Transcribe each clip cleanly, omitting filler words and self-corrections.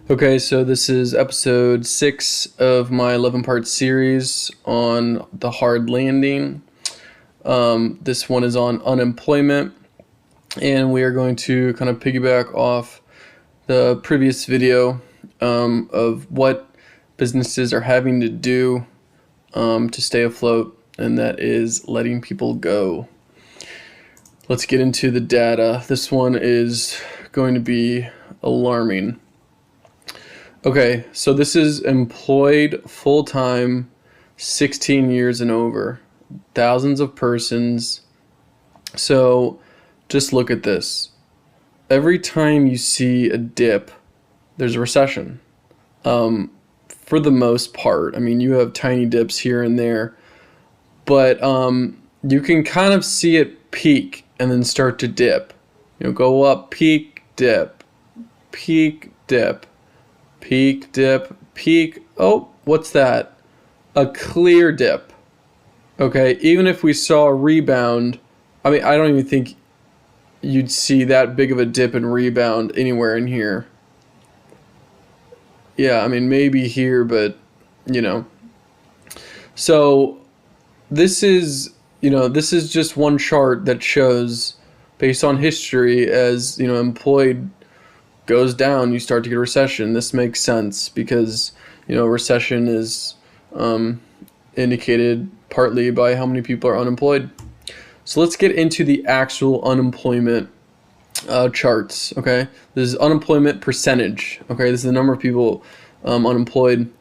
Okay, so this is episode 6 of my 11-part series on the hard landing. This one is on unemployment, and we are going to kind of piggyback off the previous video of what businesses are having to do to stay afloat, and that is letting people go. Let's get into the data. This one is going to be alarming. Okay, so this is employed full-time, 16 years and over, thousands of persons. So just look at this. Every time you see a dip, there's a recession. For the most part, I mean, you have tiny dips here and there, but you can kind of see it peak and then start to dip. Go up, peak, dip, peak, dip. Peak, dip, peak. Oh, what's that? A clear dip. Okay, even if we saw a rebound, I mean, I don't even think you'd see that big of a dip and rebound anywhere in here. Yeah, I mean, maybe here, but, So, this is just one chart that shows, based on history, as, employed goes down, you start to get a recession. This makes sense because, recession is indicated partly by how many people are unemployed. So let's get into the actual unemployment charts, okay? This is unemployment percentage, okay? This is the number of people unemployed.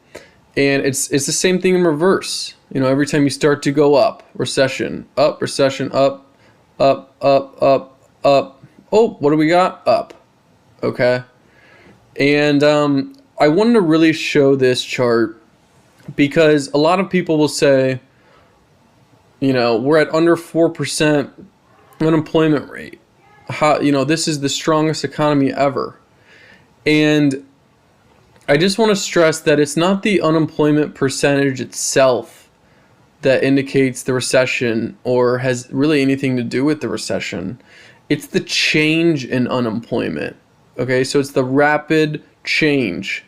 And it's the same thing in reverse. Every time you start to go up, recession, up, recession, up, up, up, up, up. Oh, what do we got? Up. Okay, and I wanted to really show this chart because a lot of people will say, we're at under 4% unemployment rate. This is the strongest economy ever. And I just want to stress that it's not the unemployment percentage itself that indicates the recession or has really anything to do with the recession. It's the change in unemployment. Okay, so it's the rapid change.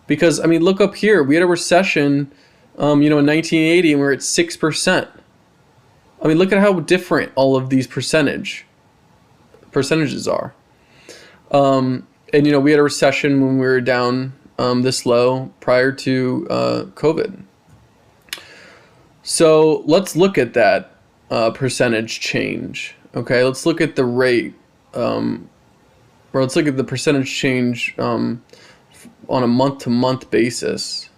Because, I mean, look up here. We had a recession, in 1980, and we're at 6%. I mean, look at how different all of these percentages are. And, we had a recession when we were down this low prior to COVID. So let's look at that percentage change. Okay, let's look at the rate. Or let's look at the percentage change on a month-to-month basis.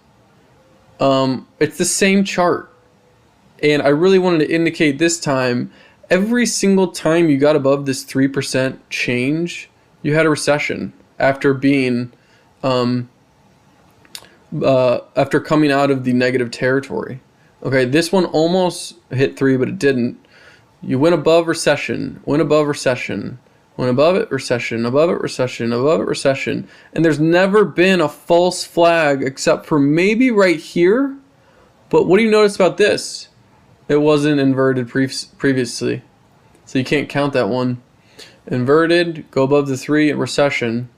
It's the same chart. And I really wanted to indicate this time, every single time you got above this 3% change, you had a recession after being, after coming out of the negative territory. Okay, this one almost hit 3, but it didn't. You went above recession, went above recession. Went above it, recession, above it, recession, above it, recession. And there's never been a false flag except for maybe right here. But what do you notice about this? It wasn't inverted previously. So you can't count that one. Inverted, go above the 3, recession.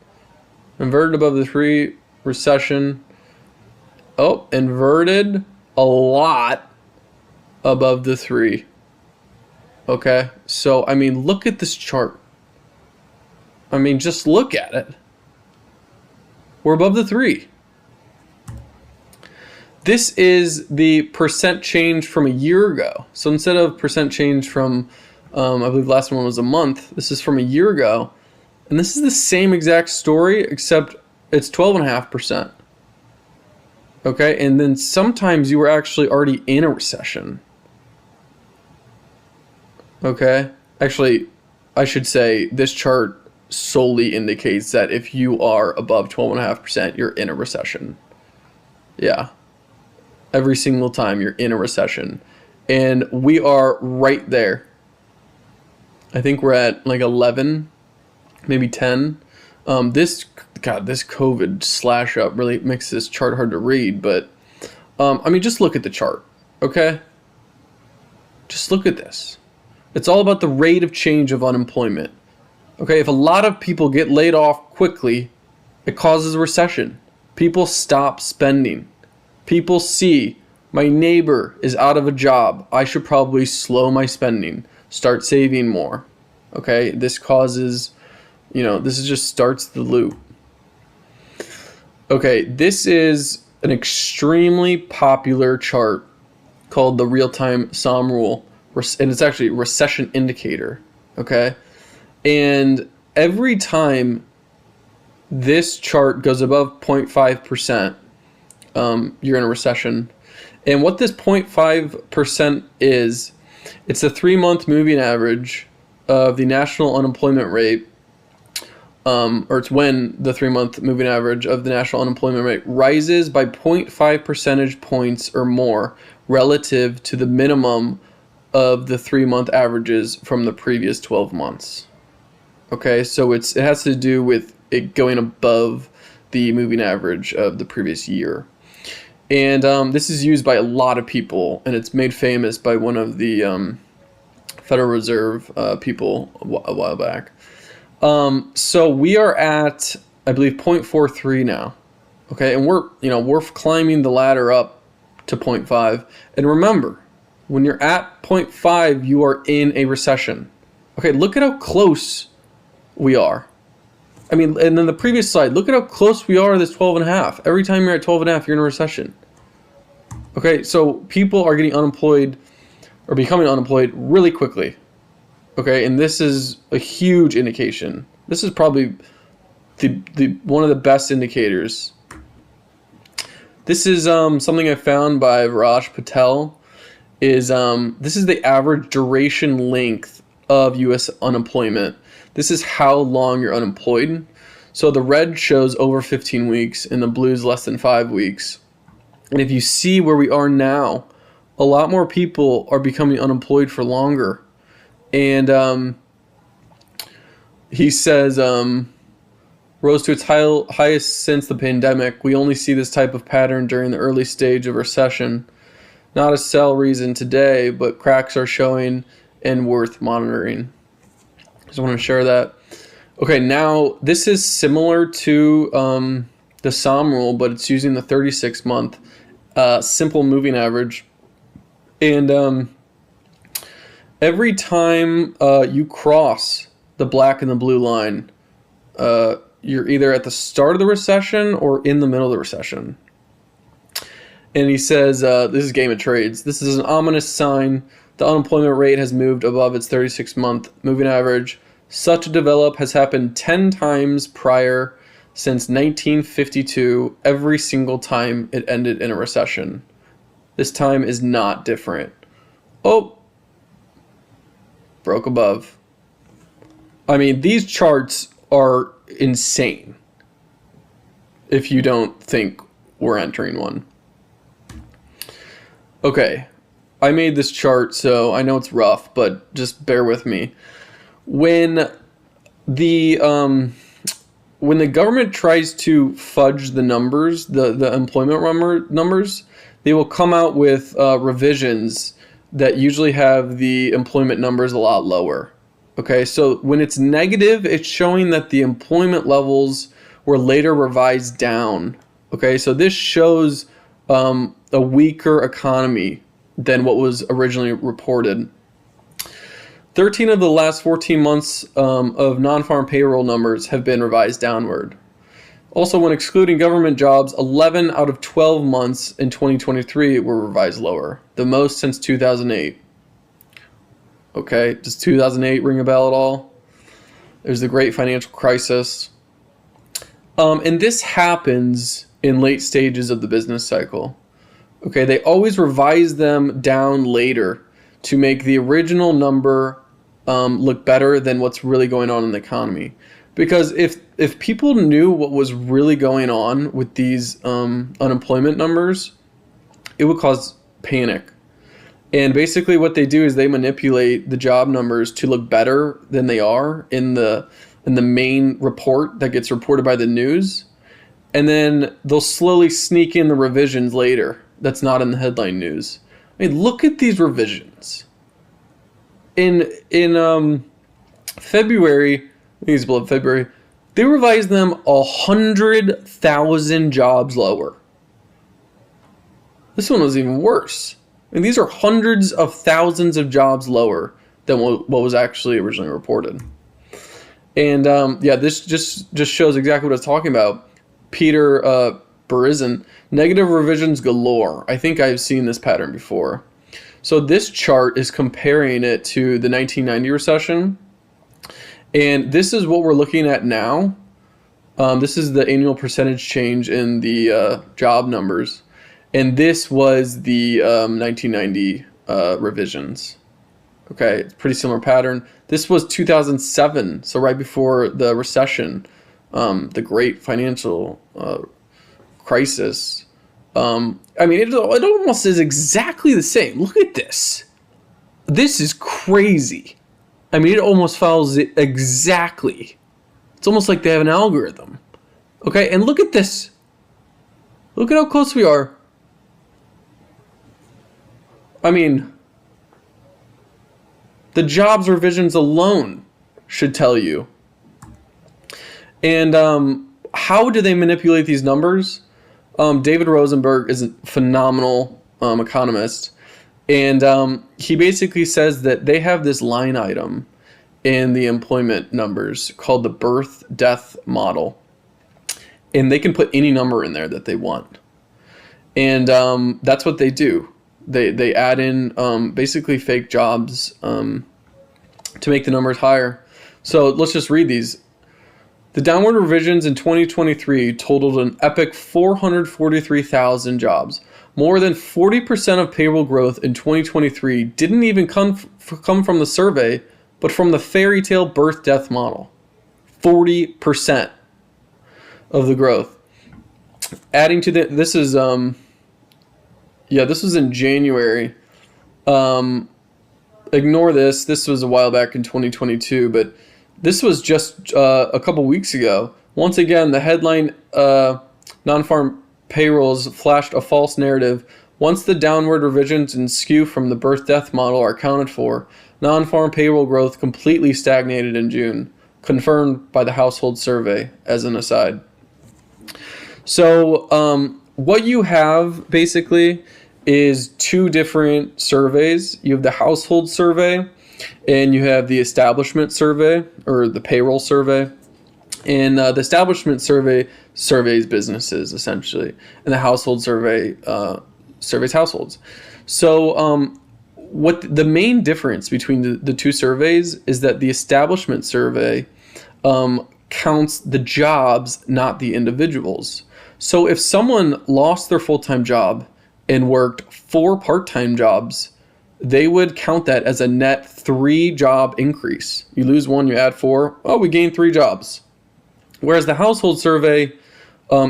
Inverted above the 3, recession. Oh, inverted a lot above the 3. Okay, so I mean, look at this chart. I mean, just look at it. We're above the 3. This is the percent change from a year ago. So instead of percent change from, I believe the last one was a month, this is from a year ago. And this is the same exact story, except it's 12.5%. Okay, and then sometimes you were actually already in a recession. Okay, actually, I should say this chart solely indicates that if you are above 12.5%, you're in a recession. Yeah. Every single time you're in a recession. And we are right there. I think we're at like 11, maybe 10. This COVID slash up really makes this chart hard to read, but I mean, just look at the chart, okay? Just look at this. It's all about the rate of change of unemployment. Okay, if a lot of people get laid off quickly, It causes a recession. People stop spending. People see my neighbor is out of a job. I should probably slow my spending, start saving more. Okay, this causes, this is just starts the loop. Okay, this is an extremely popular chart called the real-time SOM rule, and it's actually a recession indicator. Okay, and every time this chart goes above 0.5%, you're in a recession. And what this 0.5% is, it's the 3-month moving average of the national unemployment rate, or it's when the 3-month moving average of the national unemployment rate rises by 0.5 percentage points or more relative to the minimum of the 3-month averages from the previous 12 months. Okay, so it has to do with it going above the moving average of the previous year. And this is used by a lot of people, and it's made famous by one of the Federal Reserve people a while back. So we are at, I believe, 0.43 now. Okay, and we're climbing the ladder up to 0.5. And remember, when you're at 0.5, you are in a recession. Okay, look at how close we are. I mean, and then the previous slide, look at how close we are to this 12.5. Every time you're at 12.5, you're in a recession. Okay, so people are getting unemployed or becoming unemployed really quickly. Okay, and this is a huge indication. This is probably the one of the best indicators. This is something I found by Raj Patel. This is the average duration length of U.S. unemployment. This is how long you're unemployed. So the red shows over 15 weeks and the blue is less than 5 weeks. And if you see where we are now, a lot more people are becoming unemployed for longer. And he says, rose to its highest since the pandemic. We only see this type of pattern during the early stage of recession. Not a sell reason today, but cracks are showing and worth monitoring. Just want to share that. Okay, now this is similar to the SOM rule, but it's using the 36-month simple moving average. And every time you cross the black and the blue line, you're either at the start of the recession or in the middle of the recession. And he says, this is Game of Trades. This is an ominous sign. The unemployment rate has moved above its 36-month moving average. Such a develop has happened 10 times prior since 1952, every single time it ended in a recession. This time is not different. Oh, broke above. I mean, these charts are insane if you don't think we're entering one. Okay, I made this chart, so I know it's rough, but just bear with me. When the government tries to fudge the numbers, the employment numbers, they will come out with revisions that usually have the employment numbers a lot lower. Okay, so when it's negative, it's showing that the employment levels were later revised down. Okay, so this shows a weaker economy than what was originally reported. 13 of the last 14 months of non-farm payroll numbers have been revised downward. Also, when excluding government jobs, 11 out of 12 months in 2023 were revised lower, the most since 2008. Okay, does 2008 ring a bell at all? There's the great financial crisis. And this happens in late stages of the business cycle. Okay, they always revise them down later to make the original number look better than what's really going on in the economy. Because if people knew what was really going on with these unemployment numbers, it would cause panic. And basically what they do is they manipulate the job numbers to look better than they are in the main report that gets reported by the news. And then they'll slowly sneak in the revisions later that's not in the headline news. I mean, look at these revisions. In February, I think it's February, They revised them 100,000 jobs lower. This one was even worse. And these are hundreds of thousands of jobs lower than what was actually originally reported. And yeah, this just shows exactly what I was talking about. Peter Berezin, negative revisions galore. I think I've seen this pattern before. So this chart is comparing it to the 1990 recession. And this is what we're looking at now. This is the annual percentage change in the job numbers. And this was the 1990 revisions. Okay, it's a pretty similar pattern. This was 2007, so right before the recession, the great financial crisis. I mean, it almost is exactly the same. Look at this. This is crazy. I mean, it almost follows it exactly. It's almost like they have an algorithm. Okay, and look at this. Look at how close we are. I mean, the jobs revisions alone should tell you. And how do they manipulate these numbers? David Rosenberg is a phenomenal economist. And he basically says that they have this line item in the employment numbers called the birth-death model. And they can put any number in there that they want. And that's what they do. They add in basically fake jobs to make the numbers higher. So let's just read these. The downward revisions in 2023 totaled an epic 443,000 jobs. More than 40% of payroll growth in 2023 didn't even come from the survey, but from the fairy tale birth-death model. 40% of the growth. Adding to this is this was in January. Ignore this. This was a while back in 2022, but this was just a couple weeks ago. Once again, the headline non-farm payrolls flashed a false narrative. Once the downward revisions and skew from the birth-death model are accounted for, non-farm payroll growth completely stagnated in June, confirmed by the household survey, as an aside. So what you have basically is two different surveys. You have the household survey and you have the establishment survey, or the payroll survey. And the establishment survey surveys businesses, essentially, and the household survey surveys households. So what the main difference between the two surveys is that the establishment survey counts the jobs, not the individuals. So if someone lost their full-time job and worked 4 part-time jobs, they would count that as a net 3 job increase. You lose 1, you add 4. Oh, we gained 3 jobs. Whereas the household survey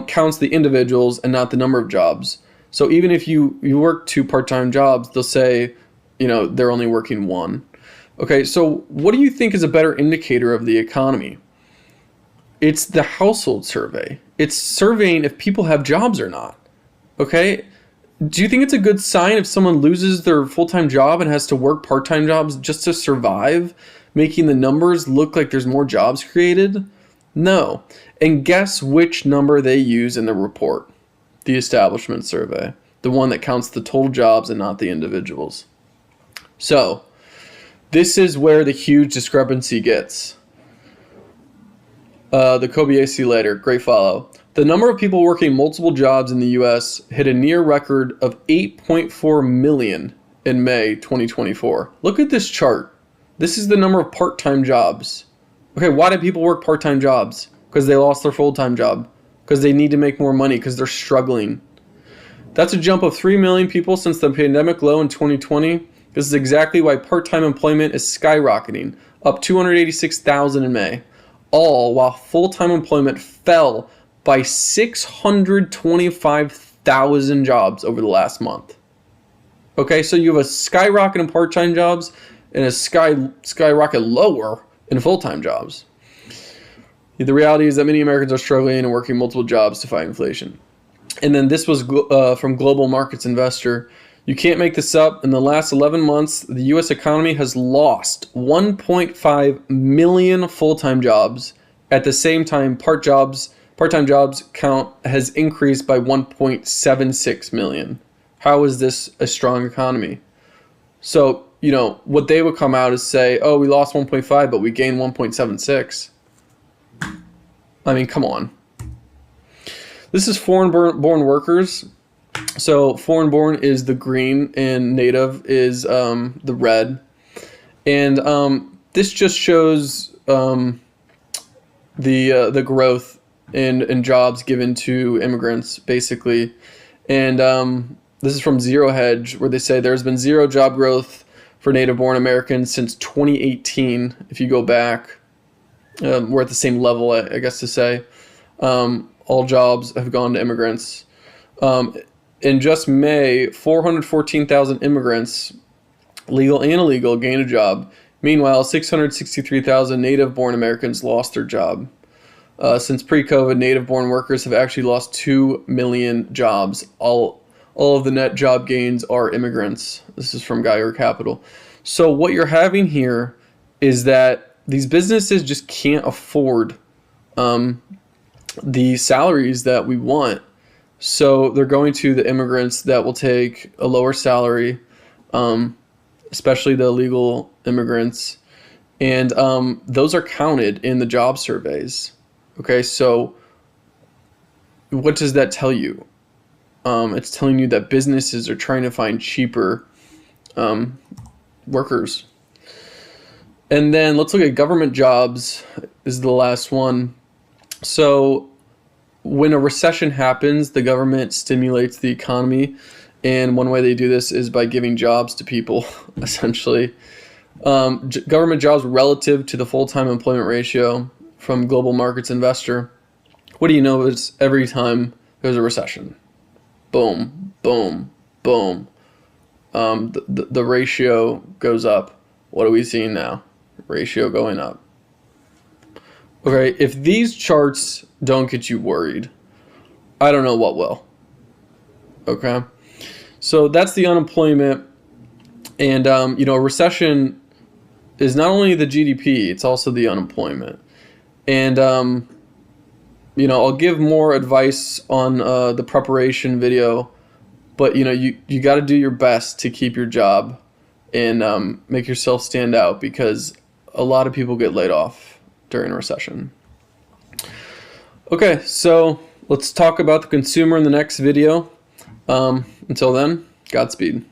counts the individuals and not the number of jobs. So even if you work 2 part-time jobs, they'll say, they're only working 1. Okay, so what do you think is a better indicator of the economy? It's the household survey. It's surveying if people have jobs or not. Okay? Do you think it's a good sign if someone loses their full-time job and has to work part-time jobs just to survive, making the numbers look like there's more jobs created? No. And guess which number they use in the report? The establishment survey. The one that counts the total jobs and not the individuals. So, this is where the huge discrepancy gets. The Kobayashi later, great follow. The number of people working multiple jobs in the U.S. hit a near record of 8.4 million in May 2024. Look at this chart. This is the number of part-time jobs. Okay, why do people work part-time jobs? Because they lost their full-time job. Because they need to make more money, because they're struggling. That's a jump of 3 million people since the pandemic low in 2020. This is exactly why part-time employment is skyrocketing, up 286,000 in May. All while full-time employment fell by 625,000 jobs over the last month. Okay, so you have a skyrocket in part-time jobs and a skyrocket lower in full-time jobs. The reality is that many Americans are struggling and working multiple jobs to fight inflation. And then this was from Global Markets Investor. You can't make this up. In the last 11 months, the U.S. economy has lost 1.5 million full-time jobs At the same time, part-time jobs count has increased by 1.76 million. How is this a strong economy? So, what they would come out is say, oh, we lost 1.5, but we gained 1.76. I mean, come on. This is foreign-born workers. So foreign-born is the green and native is the red. And this just shows the growth in jobs given to immigrants, basically. And this is from Zero Hedge, where they say there's been zero job growth for native-born Americans since 2018. If you go back, we're at the same level, I guess to say. All jobs have gone to immigrants. In just May, 414,000 immigrants, legal and illegal, gained a job. Meanwhile, 663,000 native-born Americans lost their job. Since pre-COVID, native-born workers have actually lost 2 million jobs. All of the net job gains are immigrants. This is from Geiger Capital. So what you're having here is that these businesses just can't afford the salaries that we want. So they're going to the immigrants that will take a lower salary, especially the illegal immigrants. And those are counted in the job surveys. Okay, so what does that tell you? It's telling you that businesses are trying to find cheaper workers. And then let's look at government jobs. This is the last one. So when a recession happens, the government stimulates the economy. And one way they do this is by giving jobs to people, essentially. Government jobs relative to the full-time employment ratio from Global Markets Investor. What do you know is every time there's a recession? Boom, boom, boom. The ratio goes up. What are we seeing now? Ratio going up. Okay, if these charts don't get you worried, I don't know what will. Okay, so that's the unemployment. And, a recession is not only the GDP, it's also the unemployment. And, I'll give more advice on the preparation video, but, you got to do your best to keep your job and make yourself stand out, because a lot of people get laid off during a recession. Okay, so let's talk about the consumer in the next video. Until then, Godspeed.